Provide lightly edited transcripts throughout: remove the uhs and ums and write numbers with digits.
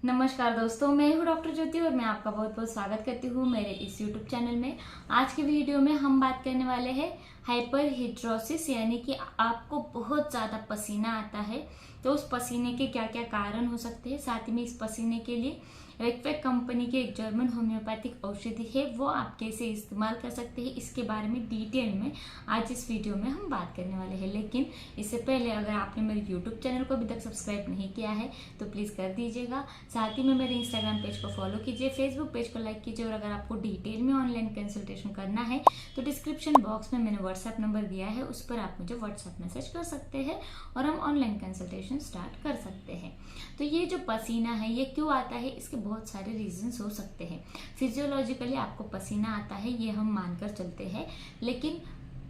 नमस्कार दोस्तों, मैं हूँ डॉक्टर ज्योति और मैं आपका बहुत बहुत स्वागत करती हूँ मेरे इस यूट्यूब चैनल में। आज की वीडियो में हम बात करने वाले हैं हाइपरहिड्रोसिस, यानी कि आपको बहुत ज़्यादा पसीना आता है तो उस पसीने के क्या क्या कारण हो सकते हैं। साथ ही में इस पसीने के लिए रेक्वेक कंपनी के एक जर्मन होम्योपैथिक औषधि है, वो आप कैसे इस्तेमाल कर सकते हैं, इसके बारे में डिटेल में आज इस वीडियो में हम बात करने वाले हैं। लेकिन इससे पहले अगर आपने मेरे यूट्यूब चैनल को अभी तक सब्सक्राइब नहीं किया है तो प्लीज़ कर दीजिएगा। साथ ही में मेरे इंस्टाग्राम पेज को फॉलो कीजिए, फेसबुक पेज को लाइक कीजिए और अगर आपको डिटेल में ऑनलाइन कंसल्टेशन करना है तो डिस्क्रिप्शन बॉक्स में मैंने व्हाट्सएप नंबर दिया है, उस पर आप मुझे व्हाट्सएप मैसेज कर सकते हैं और हम ऑनलाइन कंसल्टेशन स्टार्ट कर सकते हैं। तो ये जो पसीना है ये क्यों आता है, इसके बहुत सारे रीजंस हो सकते हैं। फिजियोलॉजिकली आपको पसीना आता है ये हम मानकर चलते हैं, लेकिन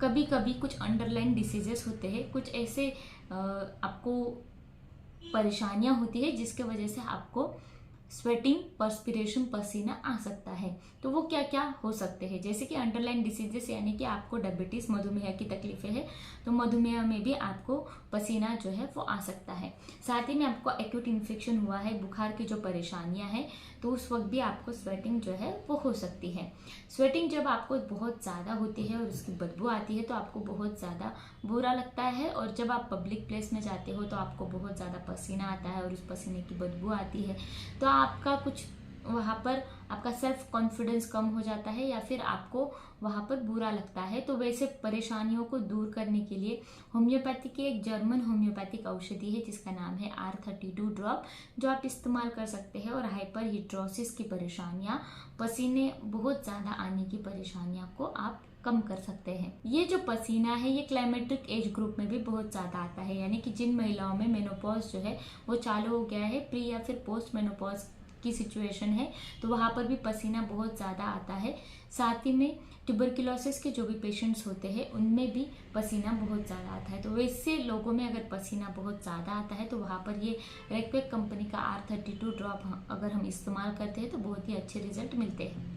कभी कभी कुछ अंडरलाइन डिसीजेस होते हैं, कुछ ऐसे आपको परेशानियां होती है जिसके वजह से आपको स्वेटिंग, पर्सपिरेशन, पसीना आ सकता है। तो वो क्या क्या हो सकते हैं, जैसे कि अंडरलाइन डिसीजेस, यानी कि आपको डायबिटीज, मधुमेह की तकलीफें है तो मधुमेह में भी आपको पसीना जो है वो आ सकता है। साथ ही में आपको एक्यूट इन्फेक्शन हुआ है, बुखार की जो परेशानियां हैं, तो उस वक्त भी आपको स्वेटिंग जो है वो हो सकती है। स्वेटिंग जब आपको बहुत ज़्यादा होती है और उसकी बदबू आती है तो आपको बहुत ज़्यादा बुरा लगता है, और जब आप पब्लिक प्लेस में जाते हो तो आपको बहुत ज़्यादा पसीना आता है और उस पसीने की बदबू आती है, तो आपका कुछ वहाँ पर आपका सेल्फ कॉन्फिडेंस कम हो जाता है या फिर आपको वहाँ पर बुरा लगता है। तो वैसे परेशानियों को दूर करने के लिए होम्योपैथी की एक जर्मन होम्योपैथिक औषधि है जिसका नाम है R32 ड्रॉप, जो आप इस्तेमाल कर सकते हैं और हाइपरहिड्रोसिस की परेशानियाँ, पसीने बहुत ज़्यादा आने की परेशानियाँ को आप कम कर सकते हैं। ये जो पसीना है ये क्लाइमेटिक एज ग्रुप में भी बहुत ज़्यादा आता है, यानी कि जिन महिलाओं में मेनोपॉज जो है वो चालू हो गया है, प्री या फिर पोस्ट मेनोपॉज की सिचुएशन है, तो वहाँ पर भी पसीना बहुत ज़्यादा आता है। साथ ही में ट्यूबरकुलोसिस के जो भी पेशेंट्स होते हैं उनमें भी पसीना बहुत ज़्यादा आता है। तो वैसे लोगों में अगर पसीना बहुत ज़्यादा आता है तो वहाँ पर ये रेक्वेक कंपनी का R32 ड्रॉप अगर हम इस्तेमाल करते हैं तो बहुत ही अच्छे रिजल्ट मिलते हैं।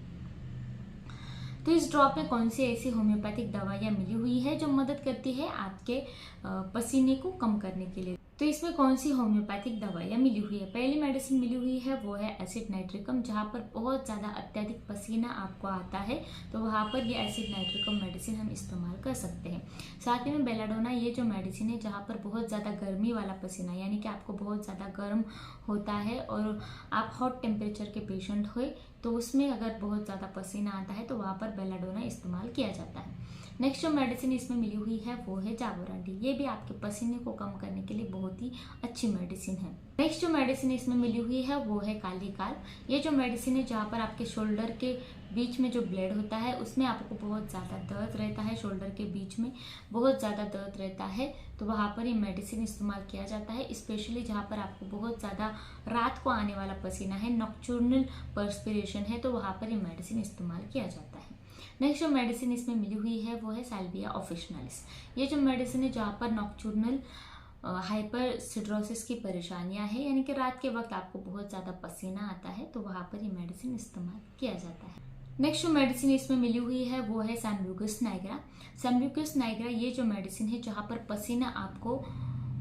तो इस ड्रॉप में कौन सी ऐसी होम्योपैथिक दवाइयाँ मिली हुई है जो मदद करती है आपके पसीने को कम करने के लिए। तो इसमें कौन सी होम्योपैथिक दवाइयाँ मिली हुई है, पहली मेडिसिन मिली हुई है वो है एसिड नाइट्रिकम। जहाँ पर बहुत ज़्यादा अत्यधिक पसीना आपको आता है तो वहाँ पर ये एसिड नाइट्रिकम मेडिसिन हम इस्तेमाल कर सकते हैं। साथ ही में बेलाडोना, ये जो मेडिसिन है जहाँ पर बहुत ज़्यादा गर्मी वाला पसीना, यानी कि आपको बहुत ज़्यादा गर्म होता है और आप हॉट टेम्परेचर के पेशेंट हुए तो उसमें अगर बहुत ज़्यादा पसीना आता है तो वहाँ पर बेलाडोना इस्तेमाल किया जाता है। नेक्स्ट जो मेडिसिन इसमें मिली हुई है वो है जावोरांडी, ये भी आपके पसीने को कम करने के लिए बहुत ही अच्छी मेडिसिन है। नेक्स्ट जो मेडिसिन इसमें मिली हुई है वो है कालीकाल, ये जो मेडिसिन है जहाँ पर आपके शोल्डर के बीच में जो ब्लेड होता है उसमें आपको बहुत ज़्यादा दर्द रहता है, शोल्डर के बीच में बहुत ज़्यादा दर्द रहता है, तो वहाँ पर ये मेडिसिन इस्तेमाल किया जाता है। स्पेशली जहाँ पर आपको बहुत ज़्यादा रात को आने वाला पसीना है, नॉक्चुर्नल पर्सपिरेशन है, तो वहाँ पर ये मेडिसिन इस्तेमाल किया जाता है। नेक्स्ट जो मेडिसिन इसमें मिली हुई है वो है साल्विया ऑफिशनलिस, ये जो मेडिसिन है जहाँ पर नॉक्चुर्नल हाइपरसिड्रोसिस की परेशानियां है, यानी कि रात के वक्त आपको बहुत ज़्यादा पसीना आता है, तो वहाँ पर ये मेडिसिन इस्तेमाल किया जाता है। नेक्स्ट जो मेडिसिन इसमें मिली हुई है वो है सैम्ब्यूकस नाइग्रा। सैम्ब्यूकस नाइग्रा ये जो मेडिसिन है जहाँ पर पसीना आपको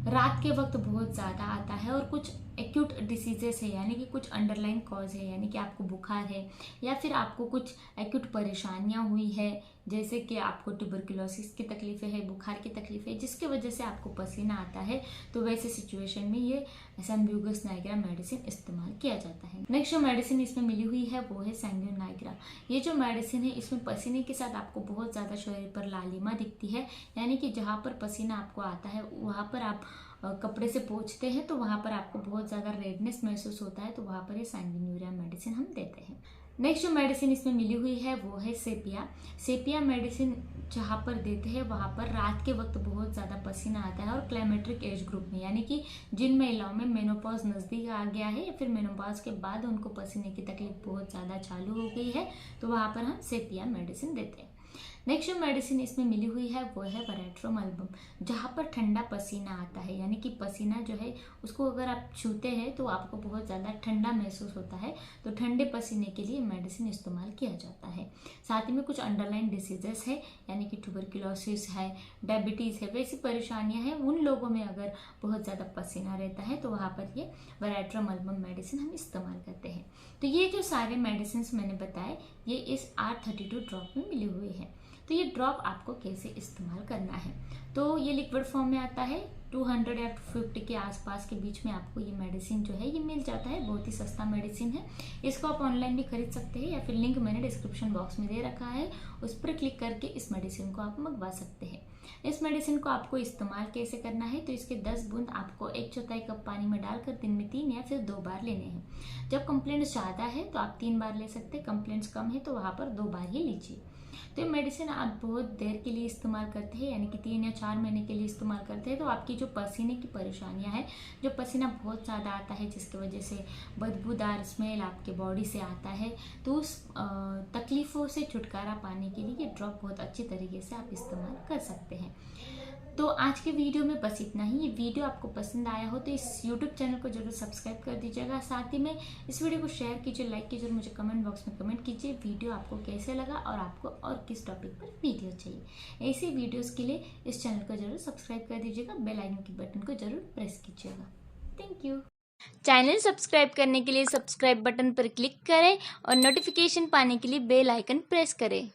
रात के वक्त बहुत ज़्यादा आता है और कुछ एक्यूट डिसीजेस है, यानी कि कुछ अंडरलाइन कॉज है, यानी कि आपको बुखार है या फिर आपको कुछ एक्यूट परेशानियां हुई है, जैसे कि आपको ट्यूबरकुलोसिस की तकलीफें है, बुखार की तकलीफें है, जिसके वजह से आपको पसीना आता है, तो वैसे सिचुएशन में ये सैम्ब्यूकस नाइग्रा मेडिसिन इस्तेमाल किया जाता है। नेक्स्ट जो मेडिसिन इसमें मिली हुई है वो है सैंग्यून नाइग्रा, ये जो मेडिसिन है इसमें पसीने के साथ आपको बहुत ज़्यादा शरीर पर लालिमा दिखती है, यानी कि जहाँ पर पसीना आपको आता है वहाँ पर आप कपड़े से पोंछते हैं तो वहाँ पर आपको बहुत ज़्यादा रेडनेस महसूस होता है, तो वहाँ पर ये सैंग्यूनियूरिया मेडिसिन हम देते हैं। नेक्स्ट जो मेडिसिन इसमें मिली हुई है वो है सेपिया। सेपिया मेडिसिन जहाँ पर देते हैं वहाँ पर रात के वक्त बहुत ज़्यादा पसीना आता है और क्लाइमेट्रिक एज ग्रुप में, यानी कि जिन महिलाओं में मेनोपॉज नज़दीक आ गया है या फिर मेनोपॉज के बाद उनको पसीने की तकलीफ बहुत ज़्यादा चालू हो गई है, तो वहाँ पर हम सेपिया मेडिसिन देते हैं। नेक्स्ट जो मेडिसिन इसमें मिली हुई है वो है वैरेट्रोमल्बम, जहाँ पर ठंडा पसीना आता है, यानी कि पसीना जो है उसको अगर आप छूते हैं तो आपको बहुत ज़्यादा ठंडा महसूस होता है, तो ठंडे पसीने के लिए मेडिसिन इस्तेमाल किया जाता है। साथ ही में कुछ अंडरलाइन डिसीजेस है, यानी कि ट्यूबरक्लोसिस है, डायबिटीज़ है, वैसी परेशानियां हैं, उन लोगों में अगर बहुत ज़्यादा पसीना रहता है तो वहाँ पर ये वैरेट्रोमल्बम मेडिसिन हम इस्तेमाल करते हैं। तो ये जो सारे मेडिसिन मैंने बताए ये इस R32 ड्रॉप में मिले हुए हैं। तो ये ड्रॉप आपको कैसे इस्तेमाल करना है, तो ये लिक्विड फॉर्म में आता है। 200 या 250 के आसपास के बीच में आपको ये मेडिसिन जो है ये मिल जाता है, बहुत ही सस्ता मेडिसिन है। इसको आप ऑनलाइन भी खरीद सकते हैं या फिर लिंक मैंने डिस्क्रिप्शन बॉक्स में दे रखा है, उस पर क्लिक करके इस मेडिसिन को आप मंगवा सकते हैं। इस मेडिसिन को आपको इस्तेमाल कैसे करना है, तो इसके 10 बूंद आपको 1/4 कप पानी में डालकर दिन में 3 या फिर 2 बार लेने हैं। जब कंप्लेंट्स ज़्यादा है तो आप 3 बार ले सकते हैं, कंप्लेंट्स कम है तो वहाँ पर 2 बार ही लीजिए। तो ये मेडिसिन आप बहुत देर के लिए इस्तेमाल करते हैं, यानी कि 3 या 4 महीने के लिए इस्तेमाल करते हैं, तो आपकी जो पसीने की परेशानियां हैं, जो पसीना बहुत ज़्यादा आता है जिसकी वजह से बदबूदार स्मेल आपके बॉडी से आता है, तो उस तकलीफ़ों से छुटकारा पाने के लिए ये ड्रॉप बहुत अच्छी तरीके से आप इस्तेमाल कर सकते हैं। तो आज के वीडियो में बस इतना ही। ये वीडियो आपको पसंद आया हो तो इस YouTube चैनल को जरूर सब्सक्राइब कर दीजिएगा। साथ ही में इस वीडियो को शेयर कीजिए, लाइक कीजिए और मुझे कमेंट बॉक्स में कमेंट कीजिए वीडियो आपको कैसे लगा और आपको और किस टॉपिक पर वीडियो चाहिए। ऐसे वीडियोस के लिए इस चैनल को जरूर सब्सक्राइब कर दीजिएगा, बेल आइकन के बटन को जरूर प्रेस कीजिएगा। Thank you. चैनल सब्सक्राइब करने के लिए सब्सक्राइब बटन पर क्लिक करें और नोटिफिकेशन पाने के लिए बेल आइकन प्रेस करें।